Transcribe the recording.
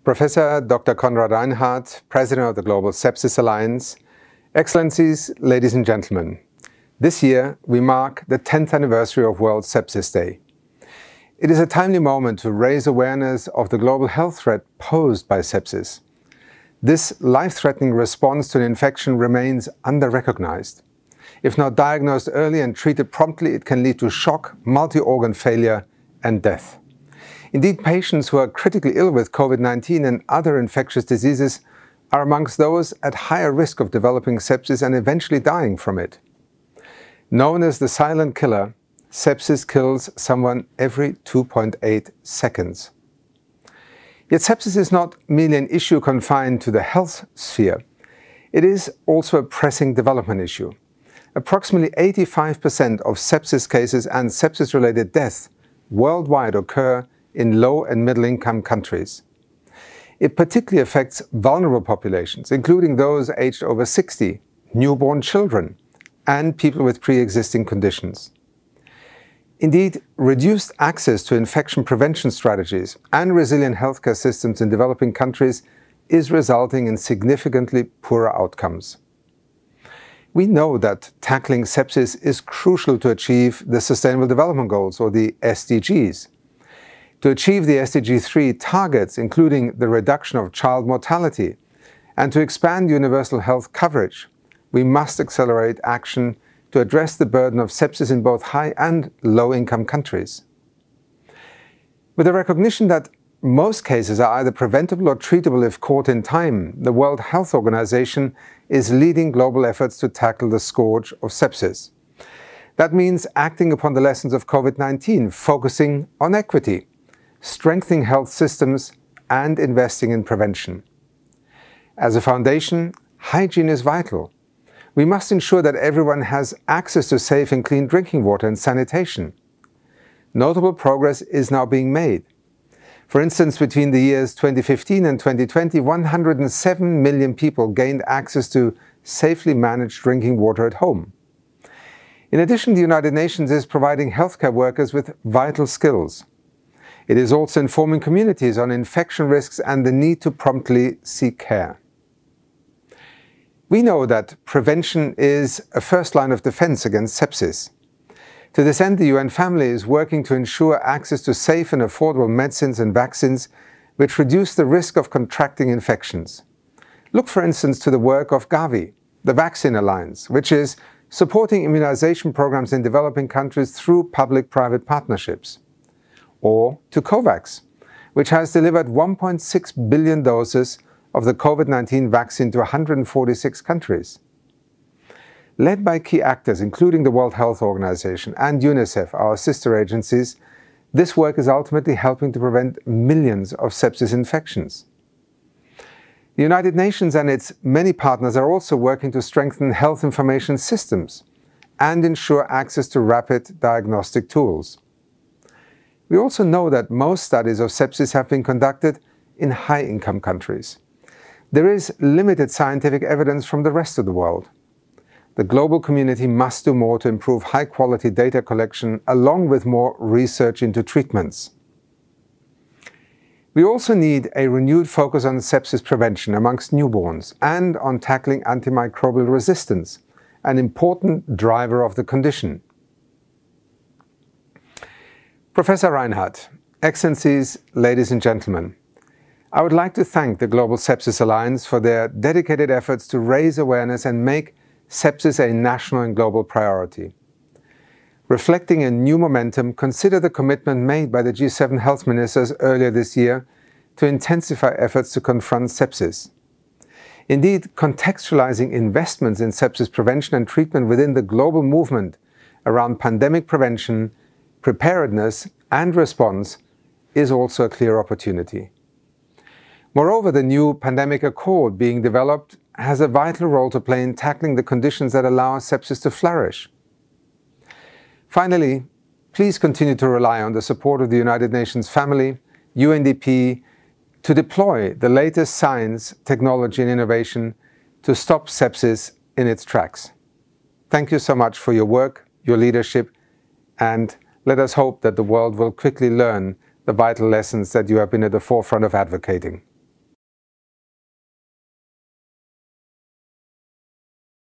Professor Dr. Konrad Reinhardt, President of the Global Sepsis Alliance, Excellencies, ladies and gentlemen, this year we mark the 10th anniversary of World Sepsis Day. It is a timely moment to raise awareness of the global health threat posed by sepsis. This life-threatening response to an infection remains under-recognized. If not diagnosed early and treated promptly, it can lead to shock, multi-organ failure, and death. Indeed, patients who are critically ill with COVID-19 and other infectious diseases are amongst those at higher risk of developing sepsis and eventually dying from it. Known as the silent killer, sepsis kills someone every 2.8 seconds. Yet sepsis is not merely an issue confined to the health sphere. It is also a pressing development issue. Approximately 85% of sepsis cases and sepsis-related deaths worldwide occur in low and middle-income countries. It particularly affects vulnerable populations, including those aged over 60, newborn children, and people with pre-existing conditions. Indeed, reduced access to infection prevention strategies and resilient healthcare systems in developing countries is resulting in significantly poorer outcomes. We know that tackling sepsis is crucial to achieve the Sustainable Development Goals, or the SDGs. To achieve the SDG 3 targets, including the reduction of child mortality, and to expand universal health coverage, we must accelerate action to address the burden of sepsis in both high and low-income countries. With the recognition that most cases are either preventable or treatable if caught in time, the World Health Organization is leading global efforts to tackle the scourge of sepsis. That means acting upon the lessons of COVID-19, focusing on equity, strengthening health systems, and investing in prevention. As a foundation, hygiene is vital. We must ensure that everyone has access to safe and clean drinking water and sanitation. Notable progress is now being made. For instance, between the years 2015 and 2020, 107 million people gained access to safely managed drinking water at home. In addition, the United Nations is providing healthcare workers with vital skills. It is also informing communities on infection risks and the need to promptly seek care. We know that prevention is a first line of defense against sepsis. To this end, the UN family is working to ensure access to safe and affordable medicines and vaccines which reduce the risk of contracting infections. Look, for instance, to the work of Gavi, the Vaccine Alliance, which is supporting immunization programs in developing countries through public-private partnerships. Or to COVAX, which has delivered 1.6 billion doses of the COVID-19 vaccine to 146 countries. Led by key actors, including the World Health Organization and UNICEF, our sister agencies, this work is ultimately helping to prevent millions of sepsis infections. The United Nations and its many partners are also working to strengthen health information systems and ensure access to rapid diagnostic tools. We also know that most studies of sepsis have been conducted in high-income countries. There is limited scientific evidence from the rest of the world. The global community must do more to improve high-quality data collection along with more research into treatments. We also need a renewed focus on sepsis prevention amongst newborns and on tackling antimicrobial resistance, an important driver of the condition. Professor Reinhardt, Excellencies, ladies and gentlemen, I would like to thank the Global Sepsis Alliance for their dedicated efforts to raise awareness and make sepsis a national and global priority. Reflecting a new momentum, consider the commitment made by the G7 health ministers earlier this year to intensify efforts to confront sepsis. Indeed, contextualizing investments in sepsis prevention and treatment within the global movement around pandemic prevention, preparedness, and response is also a clear opportunity. Moreover, the new pandemic accord being developed has a vital role to play in tackling the conditions that allow sepsis to flourish. Finally, please continue to rely on the support of the United Nations family, UNDP, to deploy the latest science, technology and innovation to stop sepsis in its tracks. Thank you so much for your work, your leadership, and let us hope that the world will quickly learn the vital lessons that you have been at the forefront of advocating.